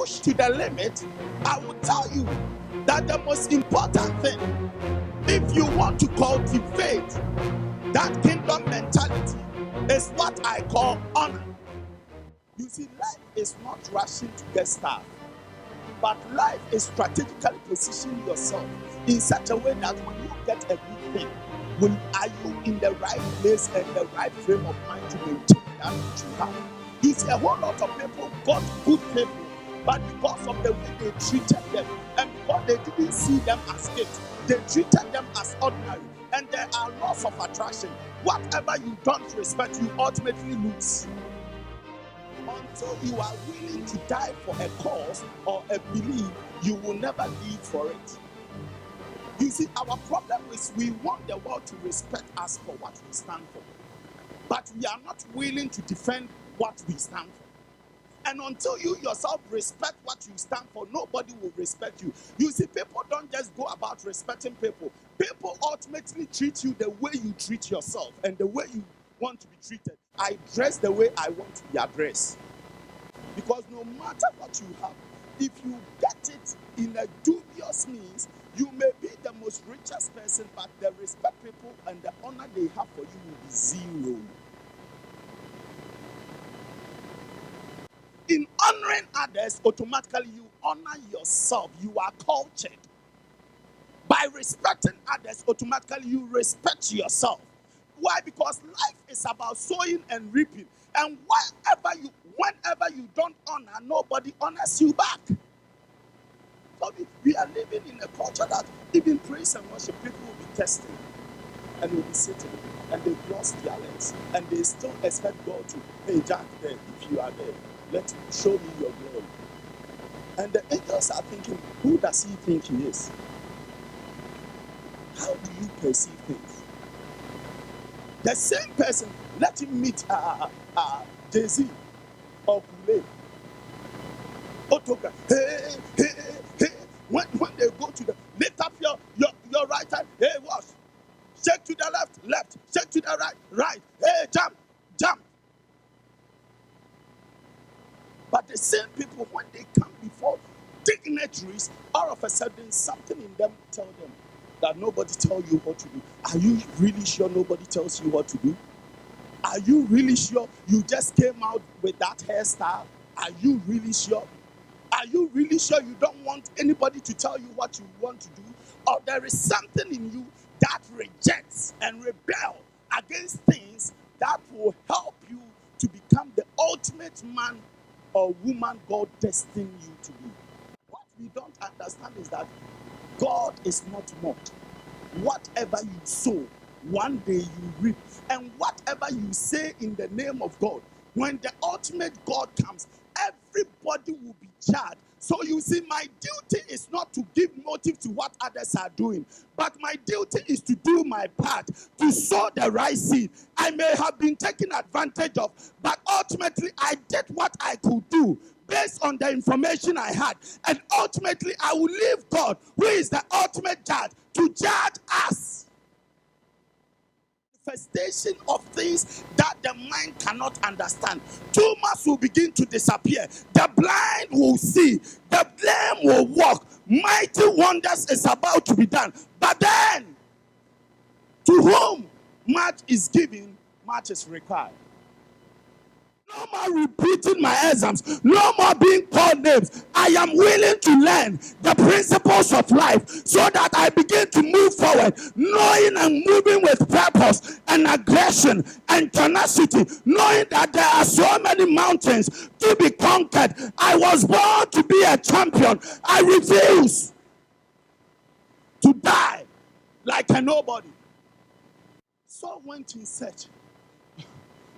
pushed to the limit, I will tell you that the most important thing, if you want to cultivate that kingdom mentality, is what I call honor. You see, life is not rushing to get stuff, but life is strategically positioning yourself in such a way that when you get a good thing, are you in the right place and the right frame of mind to maintain that which you have? You see, a whole lot of people got good people, but because of the way they treated them, and because they didn't see them as gifts, they treated them as ordinary. And there are laws of attraction. Whatever you don't respect, you ultimately lose. Until you are willing to die for a cause or a belief, you will never live for it. You see, our problem is we want the world to respect us for what we stand for, but we are not willing to defend what we stand for. And until you yourself respect what you stand for, nobody will respect you. You see, people don't just go about respecting people. People ultimately treat you the way you treat yourself and the way you want to be treated. I dress the way I want to be addressed. Because no matter what you have, if you get it in a dubious means, you may be the most richest person, but the respect people and the honor they have for you will be zero. In honoring others, automatically you honor yourself. You are cultured. By respecting others, automatically you respect yourself. Why? Because life is about sowing and reaping. And whenever you don't honor, nobody honors you back. So we are living in a culture that even praise and worship, people will be testing and will be sitting and they cross their legs and they still expect God to, hey Jack, there, if you are there, show me your glory. And the angels are thinking, who does he think he is? How do you perceive things? The same person, let him meet Jay-Z or Kool-Aid. Autograph. Hey. When they go to the, lift up your right hand. Hey, watch. Shake to the left. Shake to the right. Hey, jump. But the same people, when they come before dignitaries, all of a sudden something in them tell them that nobody tells you what to do. Are you really sure nobody tells you what to do? Are you really sure you just came out with that hairstyle? Are you really sure? Are you really sure you don't want anybody to tell you what you want to do? Or there is something in you that rejects and rebel against things that will help you to become the ultimate man or woman God destined you to be? What we don't understand is that God is not mocked. Whatever you sow, one day you reap. And whatever you say in the name of God, when the ultimate God comes, everybody will be judged. So you see, my duty is not to give motive to what others are doing, but my duty is to do my part, to sow the right seed. I may have been taken advantage of, but ultimately I did what I could do based on the information I had. And ultimately I will leave God, who is the ultimate judge, to judge us. Manifestation of things that the mind cannot understand. Tumors will begin to disappear. The blind will see. The lame will walk. Mighty wonders is about to be done. But then, to whom much is given, much is required. No more repeating my exams. No more being called names. I am willing to learn the principles of life so that I begin to move forward, knowing and moving with purpose and aggression and tenacity, knowing that there are so many mountains to be conquered. I was born to be a champion. I refuse to die like a nobody. Saul went in search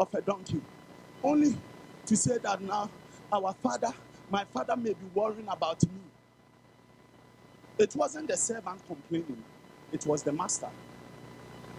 of a donkey, only to say that now my father may be worrying about me. It wasn't the servant complaining, it was the master.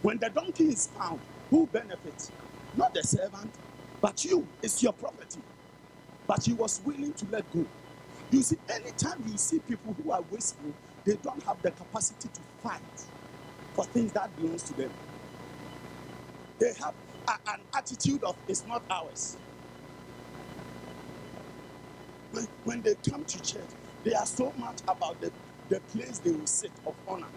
When the donkey is found, who benefits? Not the servant, but you. It's your property. But he was willing to let go. You see, anytime you see people who are wasteful, they don't have the capacity to fight for things that belongs to them. They have an attitude of it's not ours. When they come to church, they are so much about the place they will sit of honor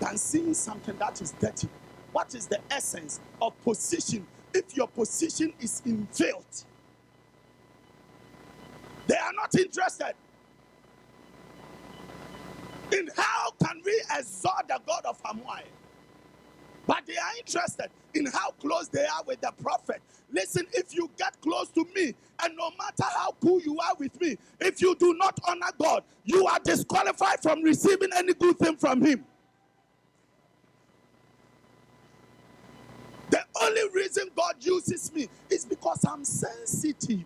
than seeing something that is dirty. What is the essence of position if your position is in filth? They are not interested in how can we exalt the God of Hamuai. But they are interested in how close they are with the prophet. Listen, if you get close to me, and no matter how cool you are with me, if you do not honor God, you are disqualified from receiving any good thing from him. The only reason God uses me is because I'm sensitive.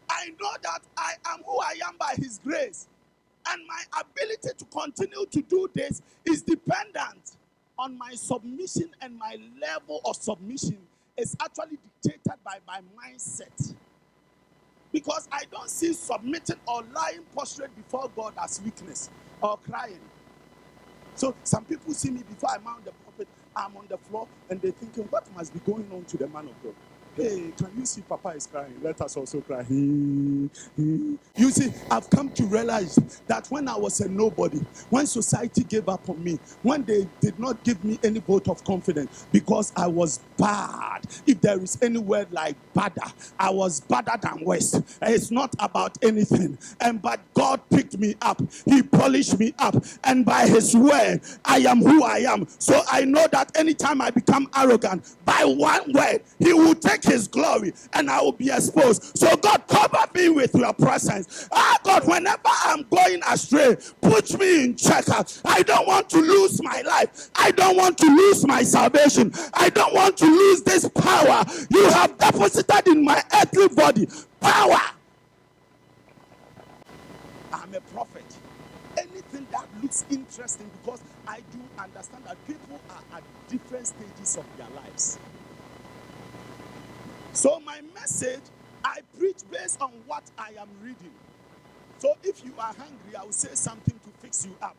I know that I am who I am by his grace. And my ability to continue to do this is dependent on my submission, and my level of submission is actually dictated by my mindset. Because I don't see submitting or lying prostrate before God as weakness or crying. So some people see me before I mount the pulpit, I'm on the floor, and they're thinking, what must be going on to the man of God? Hey, can you see Papa is crying? Let us also cry. You see, I've come to realize that when I was a nobody, when society gave up on me, when they did not give me any vote of confidence because I was bad. If there is any word like badder, I was badder than worse. It's not about anything. But God picked me up. He polished me up. And by his word, I am who I am. So I know that anytime I become arrogant, by one word, he will take his glory and I will be exposed. So God, cover me with your presence. God, whenever I'm going astray, put me in check. I don't want to lose my life. I don't want to lose my salvation. I don't want to lose this power you have deposited in my earthly body. Power. I'm a prophet. Anything that looks interesting, because I do understand that people are at different stages of their lives. So my message, I preach based on what I am reading. So if you are hungry, I will say something to fix you up.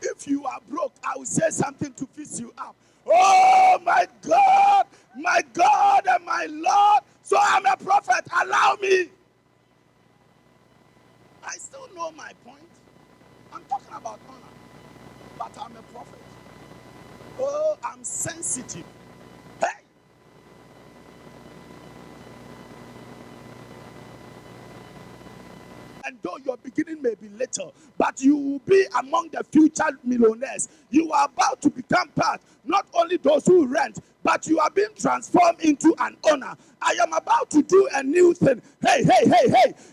If you are broke, I will say something to fix you up. Oh my God and my Lord. So I'm a prophet. Allow me. I still know my point. I'm talking about honor, but I'm a prophet. Oh, I'm sensitive. Hey! And though your beginning may be little, but you will be among the future millionaires. You are about to become part, not only those who rent, but you are being transformed into an owner. I am about to do a new thing. Hey.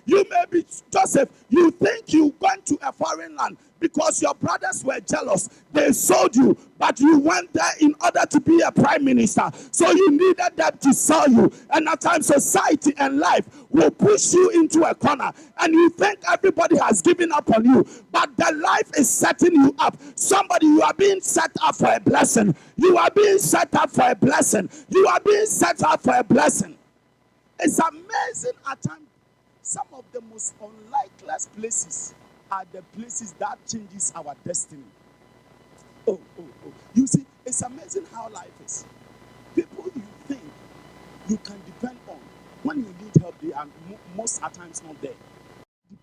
You may be Joseph. You think you went to a foreign land because your brothers were jealous. They sold you, but you went there in order to be a prime minister. So you needed them to sell you. And at times society and life will push you into a corner. And you think everybody has given up on you. But the life is setting you up. Somebody, you are being set up for a blessing. You are being set up for a blessing. You are being set up for a blessing. It's amazing at times. Some of the most unlikely places are the places that changes our destiny. Oh. You see, it's amazing how life is. People you think you can depend on, when you need help, they are most at times not there.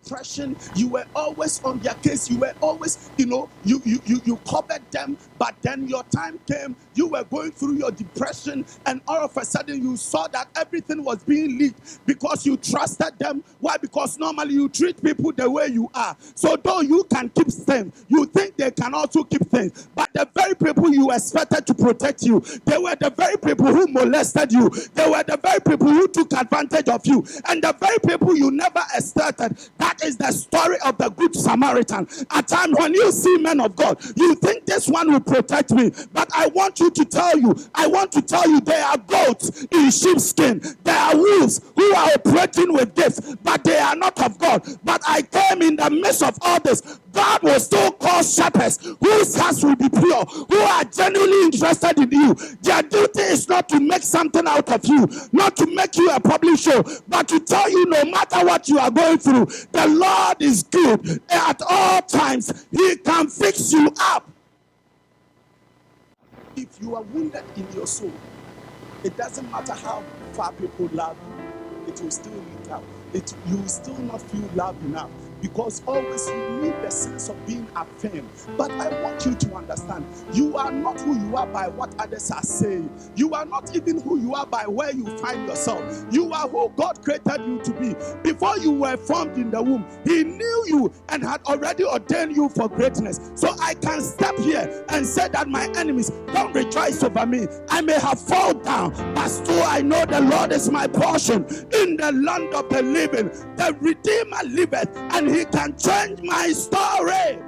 Depression, you were always on their case. You were always, you covered them, but then your time came, you were going through your depression, and all of a sudden you saw that everything was being leaked because you trusted them. Why? Because normally you treat people the way you are. So though you can keep things, you think they can also keep things. But the very people you expected to protect you, they were the very people who molested you. They were the very people who took advantage of you. And the very people you never expected. That is the story of the Good Samaritan. At times when you see men of God, you think this one will protect me. But I want to tell you, there are goats in sheepskin. There are wolves who are operating with gifts, but they are not of God. But I came in the midst of all this. God will still call shepherds whose hearts will be pure, who are genuinely interested in you. Their duty is not to make something out of you, not to make you a public show, but to tell you no matter what you are going through, the Lord is good. At all times, He can fix you up. If you are wounded in your soul, it doesn't matter how far people love you, it will still leak out. you will still not feel loved enough, because always you need the sense of being affirmed. But I want you to understand, you are not who you are by what others are saying. You are not even who you are by where you find yourself. You are who God created you to be. Before you were formed in the womb, He knew you and had already ordained you for greatness. So I can step here and say that my enemies don't rejoice over me. I may have fallen down, but still I know the Lord is my portion in the land of the living. The Redeemer liveth, and He can change my story.